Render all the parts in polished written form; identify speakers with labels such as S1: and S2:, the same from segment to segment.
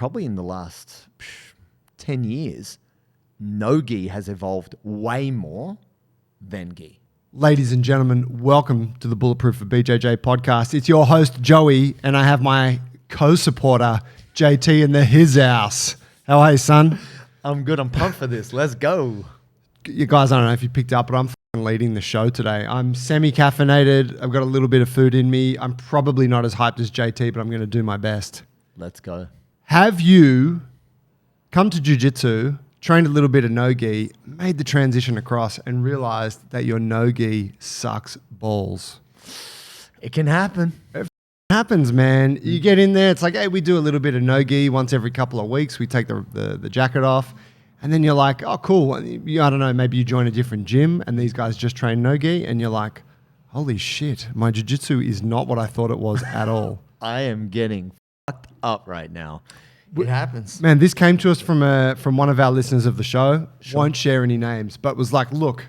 S1: probably in the last 10 years, no gi has evolved way more than gi.
S2: Ladies and gentlemen, welcome to the Bulletproof for BJJ podcast. It's your host, Joey, and I have my co-supporter, JT, in his house. How are you, son?
S1: I'm good. I'm pumped for this. Let's go.
S2: You guys, I don't know if you picked up, but I'm leading the show today. I'm semi-caffeinated. I've got a little bit of food in me. I'm probably not as hyped as JT, but I'm going to do my best.
S1: Let's go.
S2: Have you come to jiu-jitsu, trained a little bit of no-gi, made the transition across and realized that your no-gi sucks balls?
S1: It can happen.
S2: It happens, man. You get in there, it's like, hey, we do a little bit of no-gi once every couple of weeks. We take the jacket off. And then you're like, oh, cool. I don't know, maybe you join a different gym and these guys just train no-gi. And you're like, holy shit, my jiu-jitsu is not what I thought it was at all.
S1: I am getting fucked up right now. It happens.
S2: Man, this came to us from one of our listeners of the show.
S1: Sure.
S2: Won't share any names, but was like, look,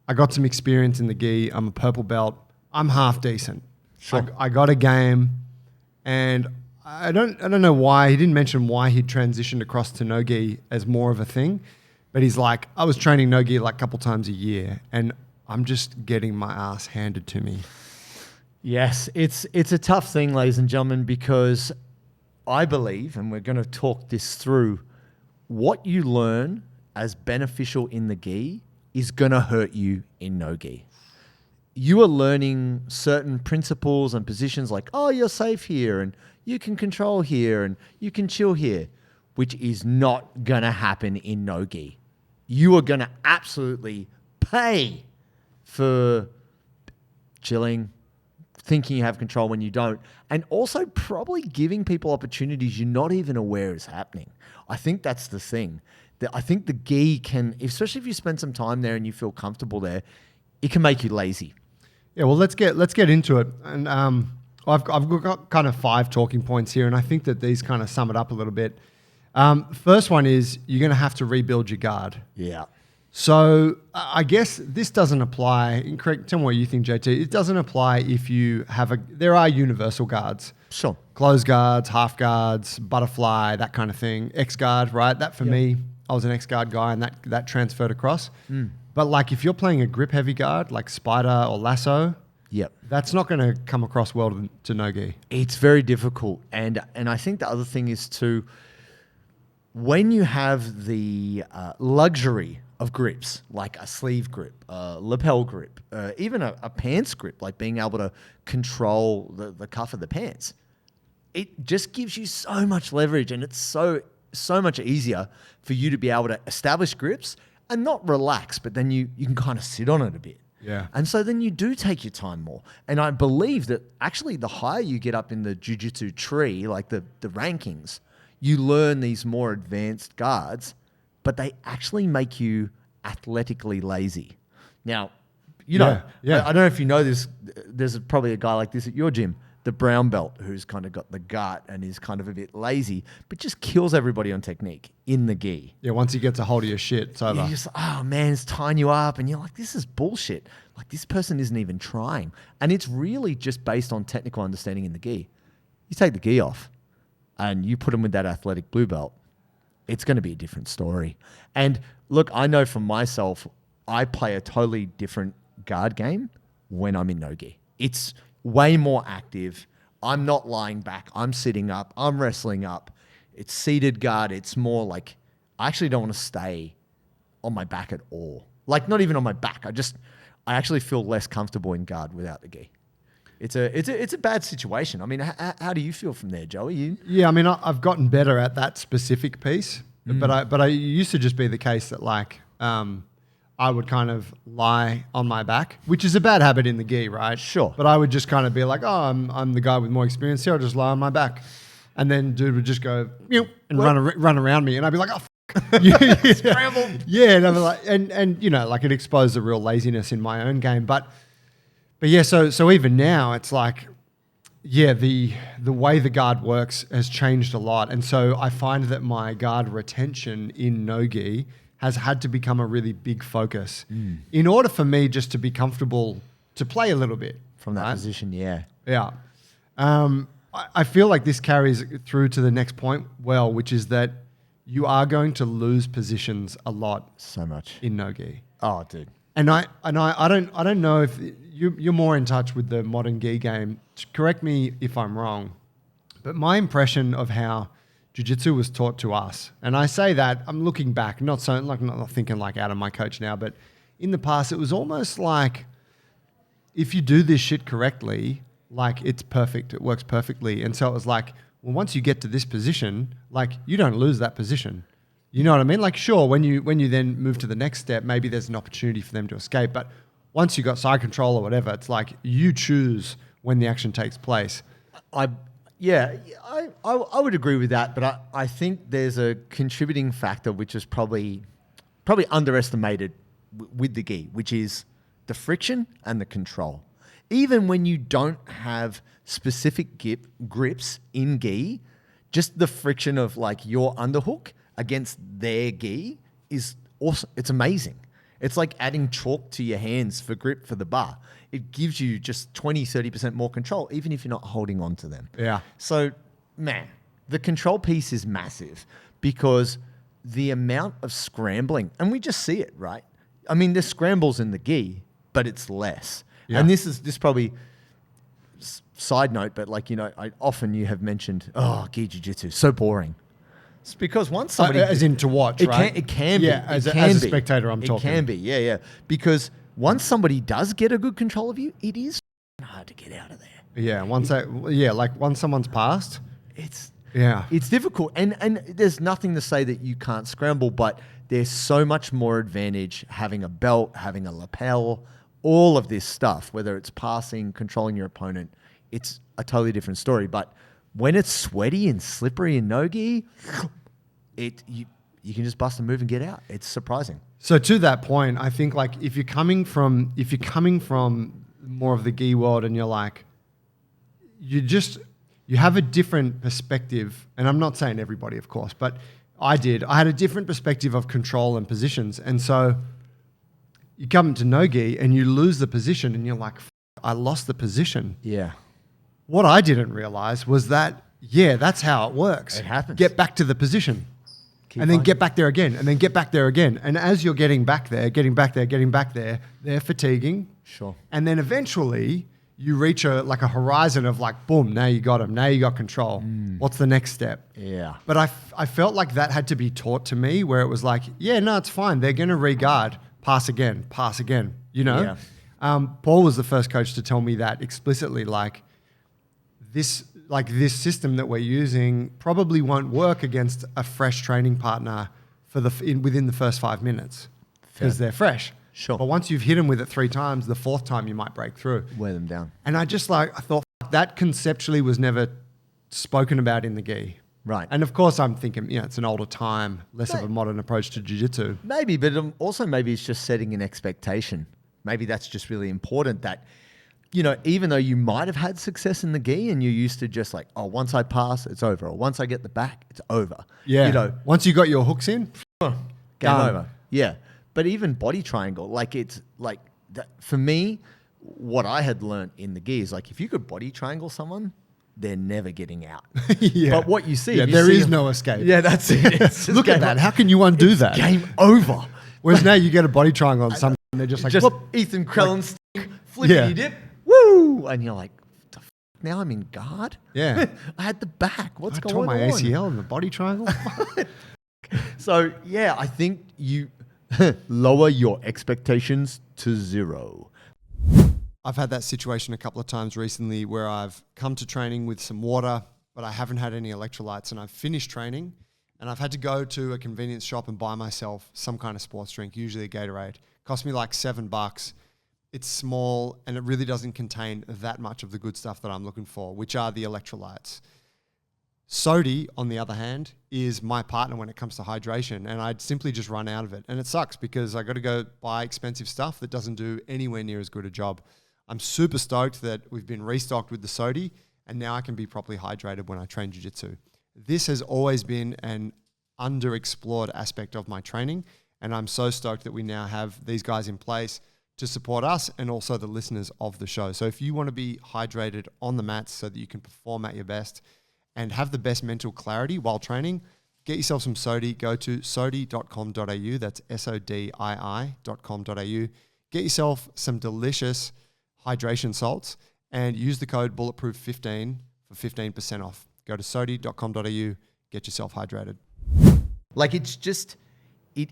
S2: I got some experience in the gi. I'm a purple belt. I'm half decent.
S1: Sure.
S2: I got a game, and I don't know why. He didn't mention why he'd transitioned across to no-gi as more of a thing, but he's like, I was training no-gi like a couple times a year, and I'm just getting my ass handed to me.
S1: Yes, it's a tough thing, ladies and gentlemen, because I believe, and we're going to talk this through, what you learn as beneficial in the gi is going to hurt you in no-gi. You are learning certain principles and positions like, oh, you're safe here, and you can control here, and you can chill here, which is not going to happen in no-gi. You are going to absolutely pay for chilling, thinking you have control when you don't, and also probably giving people opportunities you're not even aware is happening. I think that's the thing. I think the gi can, especially if you spend some time there and you feel comfortable there, it can make you lazy.
S2: Yeah, well, let's get into it. And I've got kind of 5 talking points here, and I think that these kind of sum it up a little bit. First one is you're going to have to rebuild your guard.
S1: Yeah.
S2: So I guess this doesn't apply. Correct. Tell me what you think, JT. It doesn't apply if you have there are universal guards.
S1: Sure.
S2: Closed guards, half guards, butterfly, that kind of thing. X guard, right? That for me, I was an X guard guy, and that transferred across. But like if you're playing a grip heavy guard like spider or lasso, that's not going to come across well to no-gi. It's
S1: very difficult. And I think the other thing is too, when you have the luxury of grips, like a sleeve grip, a lapel grip, even a pants grip, like being able to control the cuff of the pants, it just gives you so much leverage, and it's so much easier for you to be able to establish grips and not relax, but then you can kind of sit on it a bit.
S2: Yeah.
S1: And so then you do take your time more. And I believe that actually the higher you get up in the jiu-jitsu tree, like the rankings, you learn these more advanced guards, but they actually make you athletically lazy. Now, I don't know if you know this, there's probably a guy like this at your gym, the brown belt, who's kind of got the gut and is kind of a bit lazy, but just kills everybody on technique in the gi.
S2: Yeah, once he gets a hold of your shit, it's over.
S1: You're just, oh man, it's tying you up, and you're like, this is bullshit. Like, this person isn't even trying. And it's really just based on technical understanding in the gi. You take the gi off, and you put them with that athletic blue belt, it's going to be a different story. And look, I know from myself, I play a totally different guard game when I'm in no-gi. It's way more active. I'm not lying back. I'm sitting up. I'm wrestling up. It's seated guard. It's more like, I actually don't want to stay on my back at all. Like, not even on my back. I actually feel less comfortable in guard without the gi. It's a bad situation. I mean, how do you feel from there, Joey?
S2: Yeah, I mean, I've gotten better at that specific piece, but I used to just be the case that like I would kind of lie on my back, which is a bad habit in the gi, right?
S1: Sure.
S2: But I would just kind of be like, oh, I'm the guy with more experience here. I'll just lie on my back, and then dude would just go and run around me, and I'd be like, oh.
S1: Scramble.
S2: Yeah, and I'm like, and you know, like it exposed the real laziness in my own game, but yeah, so even now it's like, yeah, the way the guard works has changed a lot, and so I find that my guard retention in no-gi has had to become a really big focus in order for me just to be comfortable to play a little bit
S1: from that position. Yeah.
S2: Yeah. I feel like this carries through to the next point well, which is that you are going to lose positions a lot
S1: So much.
S2: in no-gi.
S1: Oh, dude.
S2: And I don't know if you're more in touch with the modern gi game. Correct me if I'm wrong, but my impression of how jiu-jitsu was taught to us, and I say that I'm looking back, not thinking like out of my coach now, but in the past it was almost like if you do this shit correctly, like it's perfect, it works perfectly. And so it was like, well, once you get to this position, like you don't lose that position. You know what I mean? Like, sure, when you then move to the next step, maybe there's an opportunity for them to escape. But once you got side control or whatever, it's like you choose when the action takes place.
S1: I would agree with that, but I think there's a contributing factor which is probably underestimated with the gi, which is the friction and the control. Even when you don't have specific grips in gi, just the friction of like your underhook against their gi is awesome. It's amazing. It's like adding chalk to your hands for grip for the bar. It gives you just 20, 30% more control, even if you're not holding on to them.
S2: Yeah.
S1: So, man, the control piece is massive because the amount of scrambling, and we just see it, right? I mean, there's scrambles in the gi, but it's less.
S2: Yeah.
S1: And this probably side note, but like, you know, often you have mentioned, gi jiu-jitsu, so boring. It's because once somebody...
S2: as in to watch, right?
S1: It can be.
S2: Yeah, as a spectator, I'm talking.
S1: It can be, yeah. Because once somebody does get a good control of you, it is hard to get out of there.
S2: Yeah, once someone's passed...
S1: It's difficult. And there's nothing to say that you can't scramble, but there's so much more advantage having a belt, having a lapel, all of this stuff, whether it's passing, controlling your opponent, it's a totally different story. But when it's sweaty and slippery and no-gi, you can just bust a move and get out. It's surprising.
S2: So to that point, I think like if you're coming from more of the gi world and you're like, you have a different perspective, and I'm not saying everybody, of course, but I had a different perspective of control and positions. And so you come to no-gi and you lose the position and you're like, I lost the position.
S1: Yeah.
S2: What I didn't realize was that, that's how it works.
S1: It happens.
S2: Get back to the position. And then get back there again, and then get back there again. And as you're getting back there, they're fatiguing.
S1: Sure.
S2: And then eventually you reach a horizon of like, boom, now you got them. Now you got control. What's the next step?
S1: Yeah.
S2: But I felt like that had to be taught to me where it was like, it's fine. They're going to re-guard, pass again, you know?
S1: Yeah.
S2: Paul was the first coach to tell me that explicitly, this system that we're using probably won't work against a fresh training partner within the first 5 minutes because they're fresh.
S1: Sure.
S2: But once you've hit them with it 3 times, the 4th time you might break through.
S1: Wear them down.
S2: And I thought that conceptually was never spoken about in the gi.
S1: Right.
S2: And of course I'm thinking, it's an older time, less of a modern approach to jiu-jitsu.
S1: Maybe, but also maybe it's just setting an expectation. Maybe that's just really important that, you know, even though you might have had success in the gi and you're used to just like, once I pass, it's over. Or once I get the back, it's over.
S2: Yeah.
S1: You know,
S2: once you got your hooks in,
S1: game over. Yeah. But even body triangle, it's like that, for me, what I had learned in the gi is like, if you could body triangle someone, they're never getting out.
S2: Yeah.
S1: But what you see,
S2: there is no escape.
S1: Yeah, that's it.
S2: Look at that. How can you undo that?
S1: Game over.
S2: Whereas now you get a body triangle on someone and they're just like,
S1: whoop, Ethan Krellin stick, flippity dip, woo, and you're like, the now I'm in guard.
S2: Yeah,
S1: I had the back. What's going on?
S2: I tore my ACL in the body triangle.
S1: So yeah, I think you lower your expectations to 0.
S2: I've had that situation a couple of times recently where I've come to training with some water, but I haven't had any electrolytes, and I've finished training and I've had to go to a convenience shop and buy myself some kind of sports drink, usually a Gatorade. Cost me like $7. It's small and it really doesn't contain that much of the good stuff that I'm looking for, which are the electrolytes. Sodi, on the other hand, is my partner when it comes to hydration, and I'd simply just run out of it. And it sucks because I got to go buy expensive stuff that doesn't do anywhere near as good a job. I'm super stoked that we've been restocked with the Sodi, and now I can be properly hydrated when I train jiu-jitsu. This has always been an underexplored aspect of my training, and I'm so stoked that we now have these guys in place to support us and also the listeners of the show. So if you want to be hydrated on the mats so that you can perform at your best and have the best mental clarity while training, get yourself some Sodi. Go to sodi.com.au. That's SODII.com.au. Get yourself some delicious hydration salts and use the code bulletproof15 for 15% off. Go to sodi.com.au. Get yourself hydrated.
S1: Like it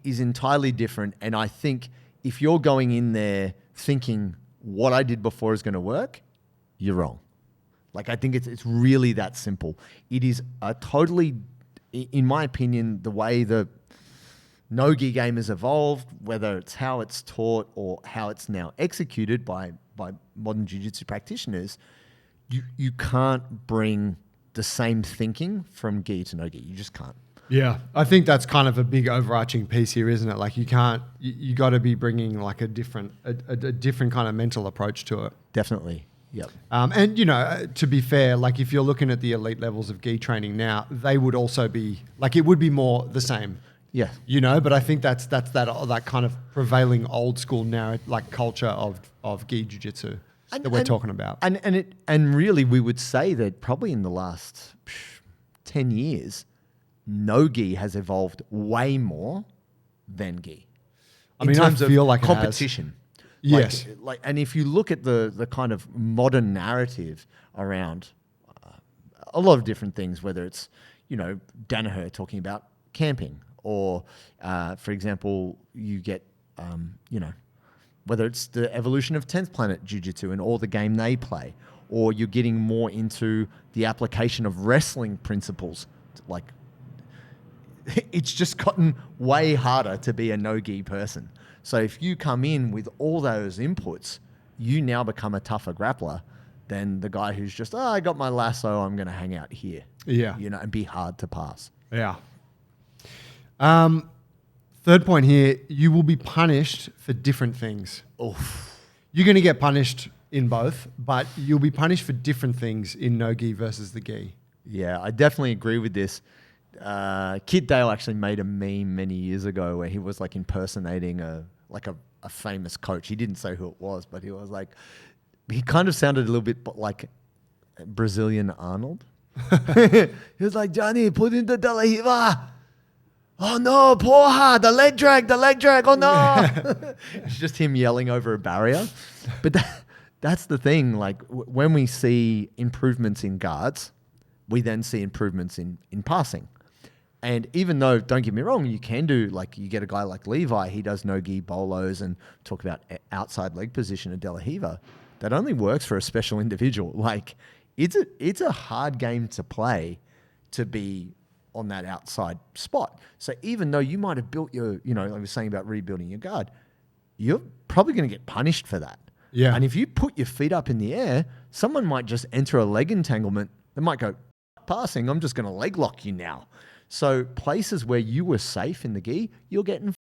S1: is entirely different. And I think if you're going in there thinking what I did before is going to work, you're wrong. Like I think it's really that simple. It is a totally, in my opinion, the way the no-gi game has evolved, whether it's how it's taught or how it's now executed by modern jiu-jitsu practitioners, you can't bring the same thinking from gi to no-gi. You just can't.
S2: Yeah, I think that's kind of a big overarching piece here, isn't it? Like you got to be bringing like a different kind of mental approach to it.
S1: Definitely. Yep.
S2: And to be fair, like if you're looking at the elite levels of gi training now, they would also be like, it would be more the same.
S1: Yeah.
S2: But I think that's that kind of prevailing old school narrative, like culture of gi jiu-jitsu that we're talking about.
S1: And really we would say that probably in the last 10 years, no-gi has evolved way more than gi.
S2: I mean, I feel like
S1: competition.
S2: Yes.
S1: And if you look at the kind of modern narrative around a lot of different things, whether it's, Danaher talking about camping or, for example, you get, whether it's the evolution of 10th Planet Jiu-Jitsu and all the game they play, or you're getting more into the application of wrestling principles, like it's just gotten way harder to be a no-gi person. So if you come in with all those inputs, you now become a tougher grappler than the guy who's just, I got my lasso, I'm going to hang out here.
S2: Yeah.
S1: And be hard to pass.
S2: Yeah. Third point here, you will be punished for different things.
S1: Oof.
S2: You're going to get punished in both, but you'll be punished for different things in no-gi versus the gi.
S1: Yeah, I definitely agree with this. Kit Dale actually made a meme many years ago where he was like impersonating a famous coach. He didn't say who it was, but he was like, he kind of sounded a little bit like Brazilian Arnold. He was like, Johnny, put in the De La Riva. Oh no, porra, the leg drag, oh no. It's just him yelling over a barrier. But that's the thing, like when we see improvements in guards, we then see improvements in passing. And even though, don't get me wrong, you can do, like you get a guy like Levi, he does no-gi bolos and talk about outside leg position of De La Riva. That only works for a special individual. Like it's a hard game to play to be on that outside spot. So even though you might have built your, like I was saying about rebuilding your guard, you're probably going to get punished for that.
S2: Yeah.
S1: And if you put your feet up in the air, someone might just enter a leg entanglement. They might go, passing, I'm just going to leg lock you now. So places where you were safe in the gi, you're getting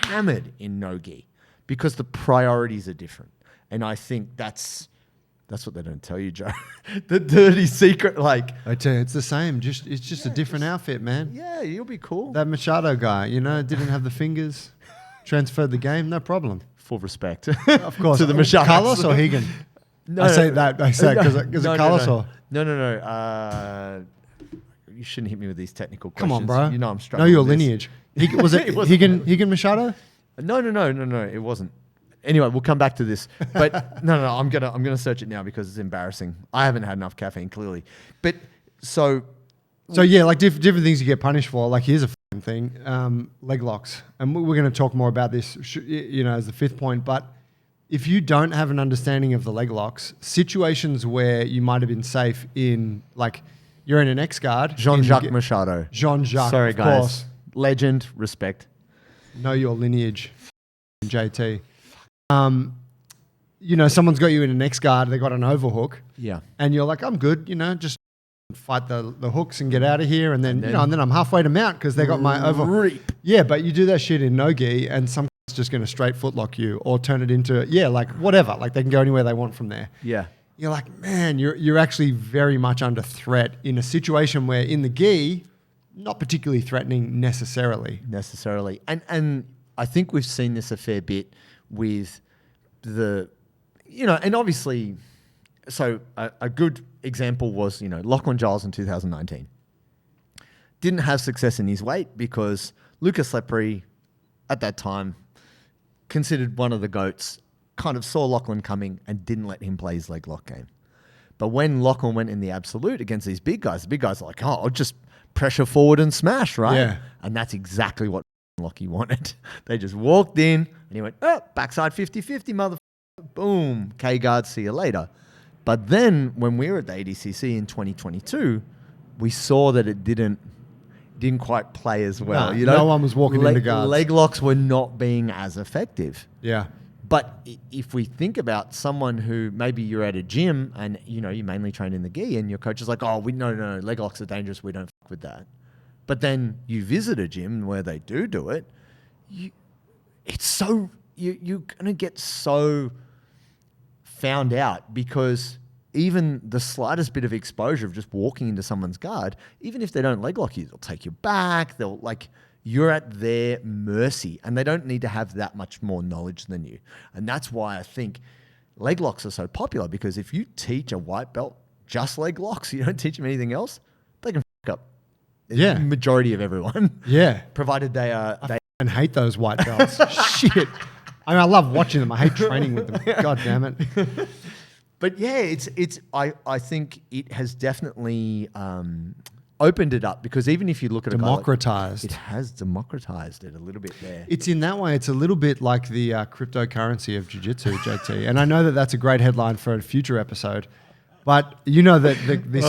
S1: hammered in no gi because the priorities are different. And I think that's what they don't tell you, Joe. The dirty secret, like
S2: I tell you, it's the same. It's just a different outfit, man.
S1: Yeah, you'll be cool.
S2: That Machado guy, didn't have the fingers, transferred the game, no problem.
S1: Full respect,
S2: of course,
S1: to the Machado.
S2: Carlos or Higan? No, I say that because of Carlos or
S1: no. You shouldn't hit me with these technical questions.
S2: Come on, bro.
S1: You know I'm struggling.
S2: Know your
S1: with
S2: lineage. Was it Higan Machado?
S1: No, it wasn't. Anyway, we'll come back to this. But no, I'm gonna search it now because it's embarrassing. I haven't had enough caffeine, clearly. But so
S2: yeah, like different things you get punished for. Like here's a thing: leg locks, and we're going to talk more about this, as the fifth point. But if you don't have an understanding of the leg locks, situations where you might have been safe in, like, you're in an X guard.
S1: Jean-Jacques Machado.
S2: Jean-Jacques,
S1: sorry,
S2: of
S1: guys.
S2: course.
S1: Legend, respect.
S2: Know your lineage, JT. Someone's got you in an X guard, they got an overhook.
S1: Yeah.
S2: And you're like, I'm good, just fight the hooks and get out of here. And then I'm halfway to mount because they got my overhook. Yeah, but you do that shit in no-gi and some just going to straight footlock you or turn it into, like whatever. Like they can go anywhere they want from there.
S1: Yeah.
S2: You're like, man, you're actually very much under threat in a situation where in the gi, not particularly threatening necessarily.
S1: And I think we've seen this a fair bit with and obviously, so a good example was, Lachlan Giles in 2019. Didn't have success in his weight because Lucas Lepre, at that time, considered one of the GOATs, kind of saw Lachlan coming and didn't let him play his leg lock game. But when Lachlan went in the absolute against these big guys, the big guys are like, I'll just pressure forward and smash, right?
S2: Yeah.
S1: And that's exactly what Lockie wanted. They just walked in and he went, backside 50-50, motherfucker. Boom. K-guard, see you later. But then when we were at the ADCC in 2022, we saw that it didn't quite play as well.
S2: No, no one was walking into guards.
S1: Leg locks were not being as effective.
S2: Yeah.
S1: But if we think about someone who maybe you're at a gym and you mainly train in the gi and your coach is like, no, leg locks are dangerous. We don't fuck with that. But then you visit a gym where they do it. You're gonna get so found out because even the slightest bit of exposure of just walking into someone's guard, even if they don't leg lock you, they'll take you back. You're at their mercy and they don't need to have that much more knowledge than you. And that's why I think leg locks are so popular, because if you teach a white belt just leg locks, you don't teach them anything else, they can fuck up the majority of everyone.
S2: Yeah.
S1: Provided they are...
S2: I hate those white belts. Shit. I love watching them. I hate training with them. God damn it.
S1: But yeah, I think it has definitely... opened it up, because even if you look at
S2: democratized,
S1: it has democratized it a little bit there.
S2: It's in that way. It's a little bit like the cryptocurrency of jiu-jitsu, JT. And I know that that's a great headline for a future episode. But that this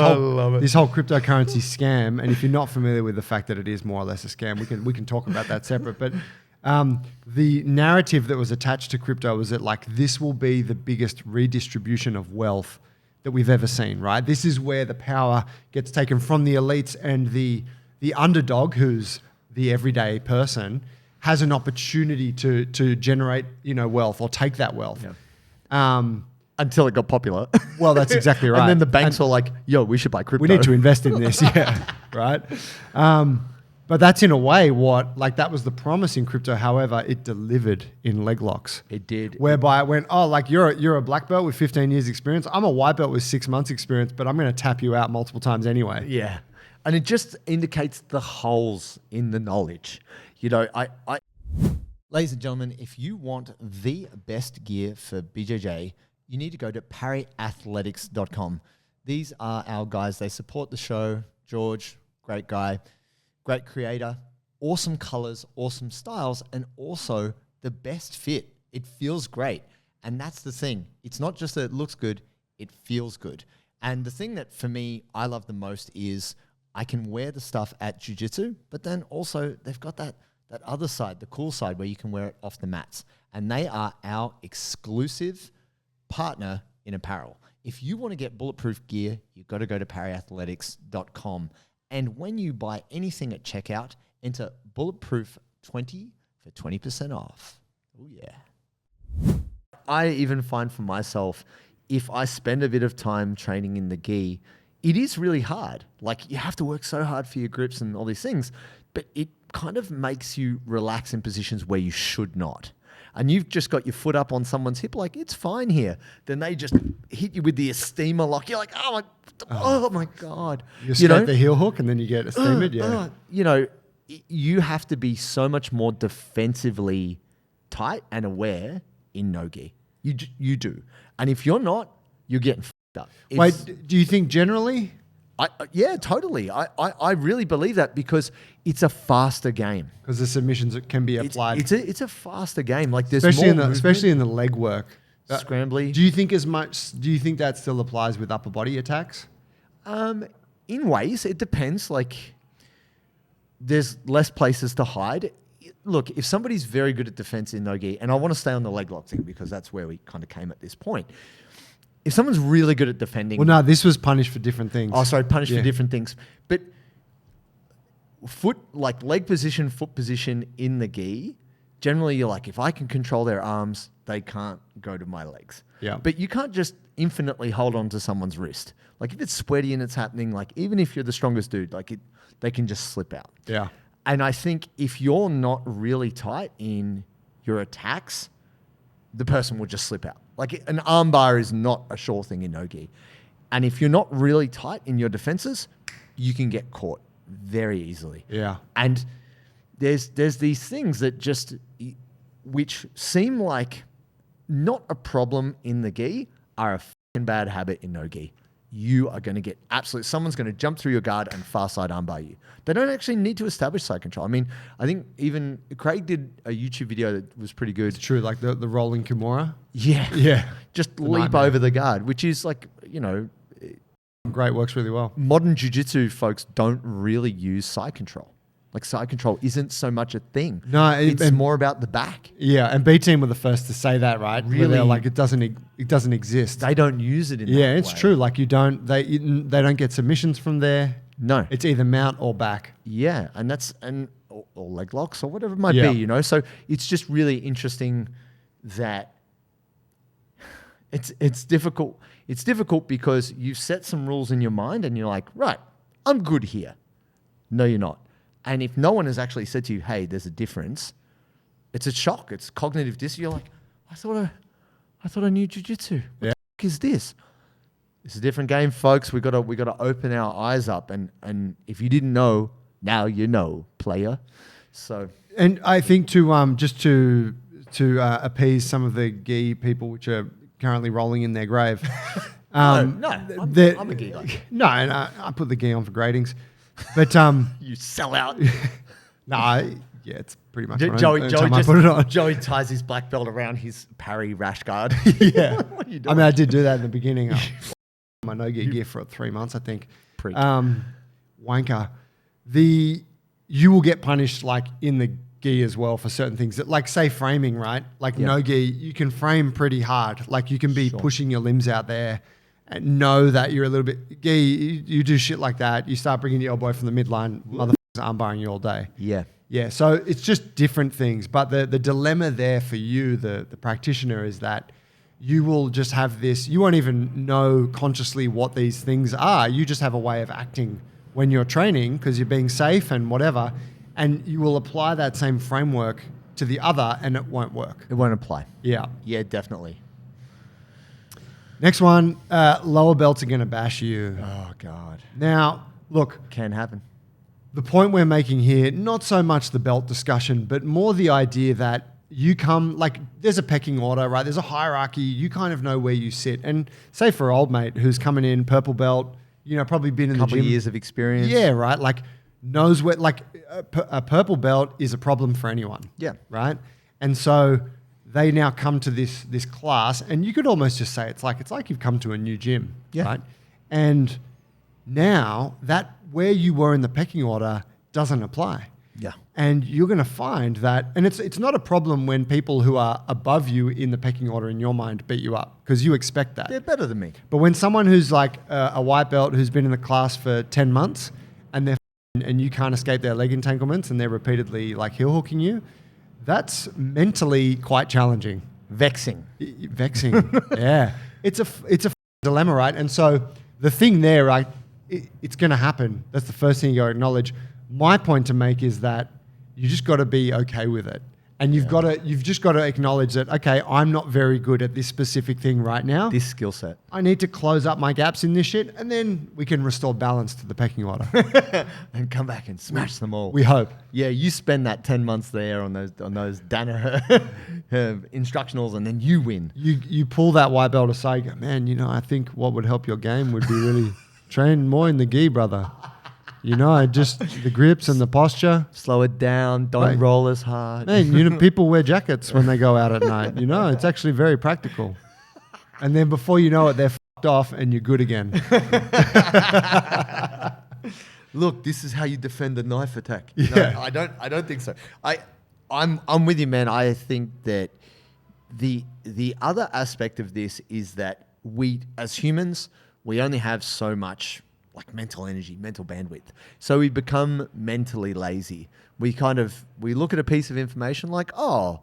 S2: whole cryptocurrency scam, and if you're not familiar with the fact that it is more or less a scam, we can talk about that separate. But the narrative that was attached to crypto was that this will be the biggest redistribution of wealth that we've ever seen, right? This is where the power gets taken from the elites, and the underdog, who's the everyday person, has an opportunity to generate wealth or take that wealth.
S1: Yeah. Until it got popular.
S2: Well, that's exactly right.
S1: And then the banks were like, yo, we should buy crypto.
S2: We need to invest in this, right? But that's in a way that was the promise in crypto. However, it delivered in leg locks.
S1: It did.
S2: Whereby it went, you're a black belt with 15 years experience. I'm a white belt with 6 months experience, but I'm going to tap you out multiple times anyway.
S1: Yeah. And it just indicates the holes in the knowledge. Ladies and gentlemen, if you want the best gear for BJJ, you need to go to pyjama.com. These are our guys. They support the show. George, great guy. Great creator, awesome colors, awesome styles, and also the best fit. It feels great. And that's the thing. It's not just that it looks good, it feels good. And the thing that for me, I love the most is I can wear the stuff at jiu-jitsu, but then also they've got that other side, the cool side, where you can wear it off the mats. And they are our exclusive partner in apparel. If you want to get bulletproof gear, you've got to go to athletics.com. And when you buy anything at checkout, enter bulletproof20 for 20% off. Oh, yeah. I even find for myself, if I spend a bit of time training in the gi, it is really hard. You have to work so hard for your grips and all these things, but it kind of makes you relax in positions where you should not. And you've just got your foot up on someone's hip, it's fine here. Then they just hit you with the esteemer lock. You're like, oh my God.
S2: You escape the heel hook and then you get esteemed,
S1: you have to be so much more defensively tight and aware in no-gi. You do. And if you're not, you're getting fucked up.
S2: Wait, do you think generally?
S1: Yeah, totally. I really believe that, because it's a faster game.
S2: Because the submissions can be applied.
S1: It's a faster game. There's
S2: especially in the leg work.
S1: Scrambly.
S2: Do you think that still applies with upper body attacks?
S1: In ways, it depends. There's less places to hide. Look, if somebody's very good at defense in no-gi, and I want to stay on the leg lock thing because that's where we kind of came at this point. If someone's really good at defending...
S2: Well, no, this was punished for different things.
S1: Oh, sorry, punished for different things. But leg position, foot position in the gi, generally you're if I can control their arms, they can't go to my legs.
S2: Yeah.
S1: But you can't just infinitely hold on to someone's wrist. If it's sweaty and it's happening, even if you're the strongest dude, they can just slip out.
S2: Yeah.
S1: And I think if you're not really tight in your attacks, the person will just slip out. Like an arm bar is not a sure thing in no-gi. And if you're not really tight in your defenses, you can get caught very easily.
S2: Yeah.
S1: And there's these things that just, which seem like not a problem in the gi, are a fucking bad habit in no-gi. You are going to get someone's going to jump through your guard and far side armbar you. They don't actually need to establish side control. I mean, I think even Craig did a YouTube video that was pretty good.
S2: It's true, like the rolling Kimura.
S1: Yeah.
S2: Yeah.
S1: Just leap over the guard, which is like,
S2: Great, works really well.
S1: modern jiu-jitsu folks don't really use side control. Like side control isn't so much a thing.
S2: No,
S1: it's more about the back.
S2: Yeah, and B Team were the first to say that, right? Where
S1: Really?
S2: they're like it doesn't exist.
S1: They don't use it in that
S2: Yeah, it's
S1: way.
S2: true. Like they don't get submissions from there.
S1: No.
S2: It's either mount or back.
S1: Yeah, or leg locks or whatever it might
S2: Yeah.
S1: be, So it's just really interesting that it's difficult. It's difficult because you've set some rules in your mind and you're like, right, I'm good here. No, you're not. And if no one has actually said to you, hey, there's a difference, it's a shock. It's cognitive dissonance. You're like, I thought I knew jiu-jitsu. What the fuck is this? It's a different game, folks. We gotta open our eyes up. And if you didn't know, now you know, player. So
S2: And I think to appease some of the gi people which are currently rolling in their grave.
S1: I'm a gi guy.
S2: No, and I put the gi on for gradings. But
S1: You sell out.
S2: yeah, it's pretty much
S1: Joey ties his black belt around his parry rash guard.
S2: Yeah.
S1: What are you
S2: I
S1: doing?
S2: mean, I did do that in the beginning. My no-gi gear for 3 months, I think.
S1: Preach.
S2: Wanker. You will get punished like in the gi as well for certain things. That, like say framing, right? Like
S1: Yeah.
S2: no-gi, you can frame pretty hard. Like you can be pushing your limbs out there and know that you're a little bit... Gi, you do shit like that. You start bringing your elbow from the midline, motherfuckers armbarring you all day.
S1: Yeah.
S2: Yeah, so it's just different things. But the dilemma there for you, the practitioner, is that you will just have this, you won't even know consciously what these things are. You just have a way of acting when you're training because you're being safe and whatever. And you will apply that same framework to the other and it won't work.
S1: It won't apply.
S2: Yeah.
S1: Yeah, definitely.
S2: Next one, lower belts are going to bash you.
S1: Oh, God.
S2: Now, look,
S1: Can happen.
S2: the point we're making here, not so much the belt discussion, but more the idea that you come, like there's a pecking order, right? There's a hierarchy. You kind of know where you sit. And say for old mate who's coming in, purple belt, probably been in the
S1: Couple
S2: gym.
S1: of years of experience.
S2: Yeah, right? Like knows where, like a purple belt is a problem for anyone.
S1: Yeah.
S2: Right? And so they now come to this class and you could almost just say it's like you've come to a new gym.
S1: Yeah.
S2: Right? And now that where you were in the pecking order doesn't apply.
S1: Yeah.
S2: And you're going to find that, and it's not a problem when people who are above you in the pecking order in your mind beat you up because you expect that.
S1: They're better than me.
S2: But when someone who's like a white belt who's been in the class for 10 months and you can't escape their leg entanglements and they're repeatedly like heel hooking you, that's mentally quite challenging.
S1: Vexing.
S2: Vexing. Yeah. It's a dilemma, right? And so the thing there, right, it's going to happen. That's the first thing you got to acknowledge. My point to make is that you just got to be okay with it. And you've just got to acknowledge that, okay, I'm not very good at this specific thing right now.
S1: This skill set.
S2: I need to close up my gaps in this shit, and then we can restore balance to the pecking order.
S1: And come back and smash them all.
S2: We hope.
S1: Yeah, you spend that 10 months there on those Danaher instructionals and then you win.
S2: You pull that white belt aside, go, man, I think what would help your game would be really train more in the gi, brother. Just the grips and the posture.
S1: Slow it down. Don't
S2: Right.
S1: roll as hard.
S2: Man, people wear jackets when they go out at night. It's actually very practical. And then before you know it, they're fucked off and you're good again.
S1: Look, this is how you defend a knife attack.
S2: Yeah.
S1: No, I don't think so. I'm with you, man. I think that the other aspect of this is that we, as humans, we only have so much like mental energy, mental bandwidth. So we become mentally lazy. We look at a piece of information like, oh,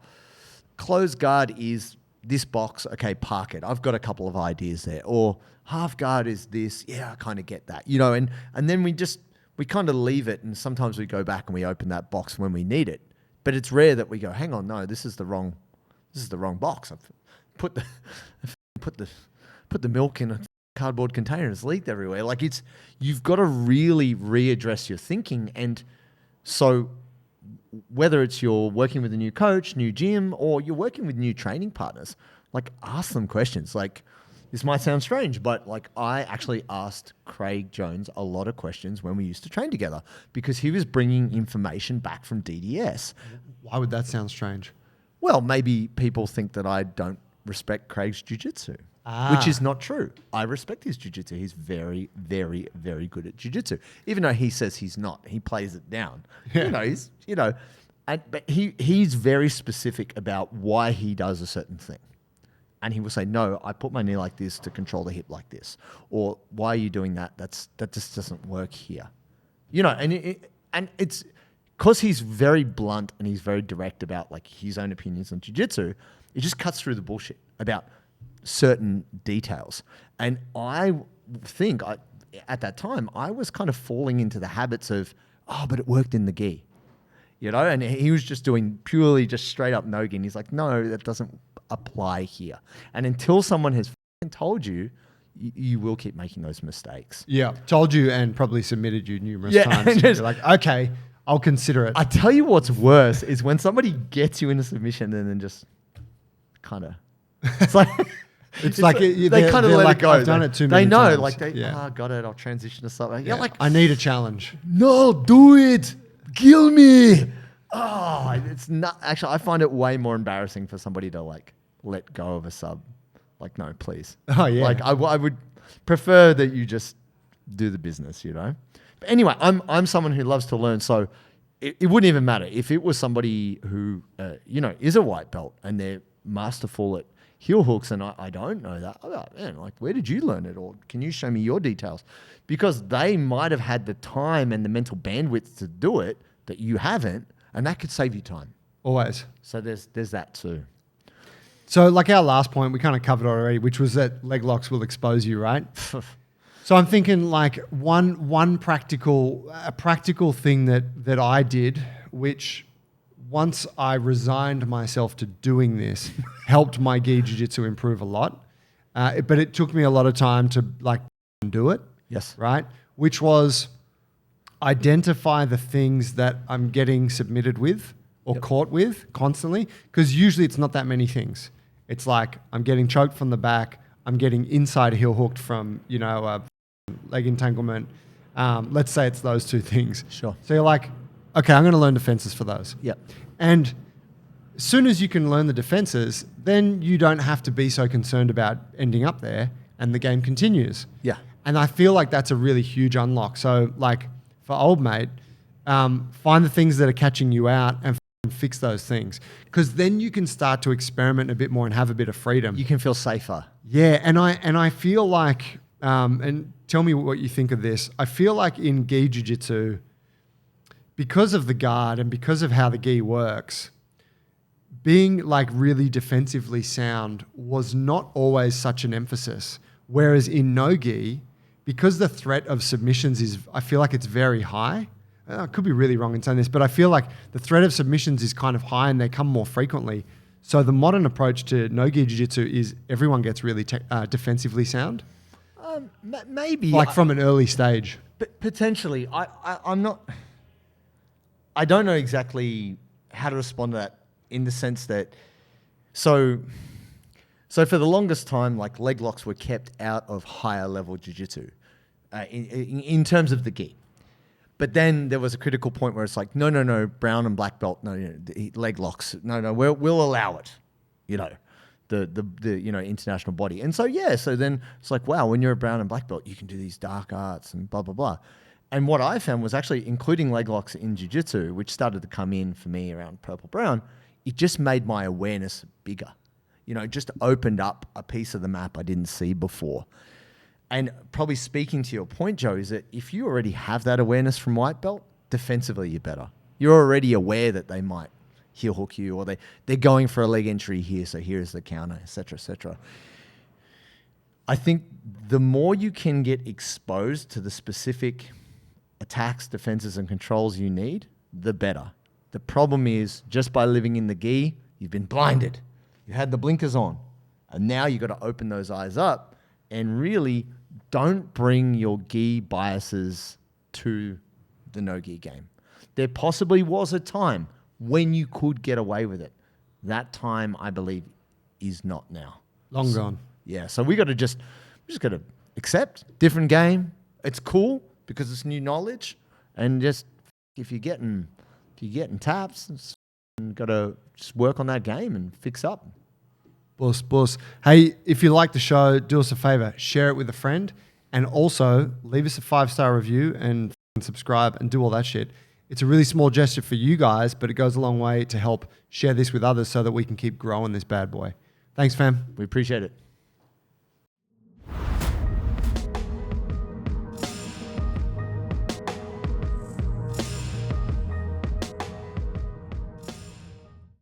S1: closed guard is this box. Okay, park it. I've got a couple of ideas there. Or half guard is this. Yeah, I kind of get that. And then we kind of leave it, and sometimes we go back and we open that box when we need it. But it's rare that we go, hang on, no, this is the wrong this is the wrong box. I've put the put the milk in a cardboard container. It's leaked everywhere. Like you've got to really readdress your thinking. And so whether it's you're working with a new coach, new gym, or you're working with new training partners, like ask them questions. Like this might sound strange, but like I actually asked Craig Jones a lot of questions when we used to train together because he was bringing information back from DDS.
S2: Why would that sound strange?
S1: Well, maybe people think that I don't respect Craig's jiu-jitsu, which is not true. I respect his jiu-jitsu. He's very, very, very good at jiu-jitsu. Even though he says he's not, he plays it down. Yeah. But he's very specific about why he does a certain thing. And he will say, no, I put my knee like this to control the hip like this. Or why are you doing that? That just doesn't work here. And it's because he's very blunt and he's very direct about like his own opinions on jiu-jitsu, it just cuts through the bullshit about certain details. And I think at that time, I was kind of falling into the habits of, but it worked in the gi. And he was just doing purely just straight up no gi. And he's like, no, that doesn't apply here. And until someone has told you, you will keep making those mistakes.
S2: Yeah, told you and probably submitted you numerous times. You're like, okay, I'll consider it.
S1: I tell you what's worse is when somebody gets you in a submission and then just kind of, it's like... they kind of let it go.
S2: I've done it too many times.
S1: They know, like got it. I'll transition to something.
S2: Yeah, like I need a challenge.
S1: No, do it. Kill me. It's not actually. I find it way more embarrassing for somebody to like let go of a sub. Like, no, please.
S2: Oh yeah.
S1: Like I would prefer that you just do the business. But anyway, I'm someone who loves to learn. So it wouldn't even matter if it was somebody who is a white belt and they're masterful at heel hooks, and I don't know that. Man, like, where did you learn it? Or can you show me your details? Because they might have had the time and the mental bandwidth to do it that you haven't, and that could save you time.
S2: Always.
S1: So there's that too.
S2: So like our last point, we kind of covered already, which was that leg locks will expose you, right? So I'm thinking like one practical thing that I did, which once I resigned myself to doing this, helped my gi jiu-jitsu improve a lot. But it took me a lot of time to like do it.
S1: Yes.
S2: Right? Which was identify the things that I'm getting submitted with or caught with constantly. Because usually it's not that many things. It's like I'm getting choked from the back. I'm getting inside heel hooked from, leg entanglement. Let's say it's those two things.
S1: Sure.
S2: So you're like, okay, I'm going to learn defenses for those.
S1: Yep.
S2: And as soon as you can learn the defenses, then you don't have to be so concerned about ending up there and the game continues.
S1: Yeah.
S2: And I feel like that's a really huge unlock. So like for old mate, find the things that are catching you out and fix those things. Because then you can start to experiment a bit more and have a bit of freedom.
S1: You can feel safer.
S2: Yeah. And I feel like, and tell me what you think of this. I feel like in gi jiu-jitsu, because of the guard and because of how the gi works, being like really defensively sound was not always such an emphasis. Whereas in no gi, because the threat of submissions I feel like it's very high. I could be really wrong in saying this, but I feel like the threat of submissions is kind of high and they come more frequently. So the modern approach to no gi jiu-jitsu is everyone gets really defensively sound.
S1: Maybe.
S2: Like from an early stage.
S1: But potentially. I'm not... I don't know exactly how to respond to that in the sense that, so for the longest time, like leg locks were kept out of higher level jiu-jitsu in terms of the gi. But then there was a critical point where it's like, no, brown and black belt, the leg locks, no, we'll allow it, the international body. And so then it's like, wow, when you're a brown and black belt, you can do these dark arts and blah, blah, blah. And what I found was actually including leg locks in jiu-jitsu, which started to come in for me around purple-brown, it just made my awareness bigger. Just opened up a piece of the map I didn't see before. And probably speaking to your point, Joe, is that if you already have that awareness from white belt, defensively you're better. You're already aware that they might heel hook you or they're going for a leg entry here, so here's the counter, et cetera, et cetera. I think the more you can get exposed to the specific attacks, defenses, and controls you need, the better. The problem is just by living in the gi, you've been blinded. You had the blinkers on. And now you got to open those eyes up and really don't bring your gi biases to the no-gi game. There possibly was a time when you could get away with it. That time, I believe, is not now.
S2: Long gone.
S1: Yeah, so we just got to accept different game. It's cool because it's new knowledge, and just if you're getting taps, you got to just work on that game and fix up.
S2: Boss. Hey, if you like the show, do us a favor, share it with a friend, and also leave us a 5-star review and subscribe and do all that shit. It's a really small gesture for you guys, but it goes a long way to help share this with others so that we can keep growing this bad boy. Thanks, fam.
S1: We appreciate it.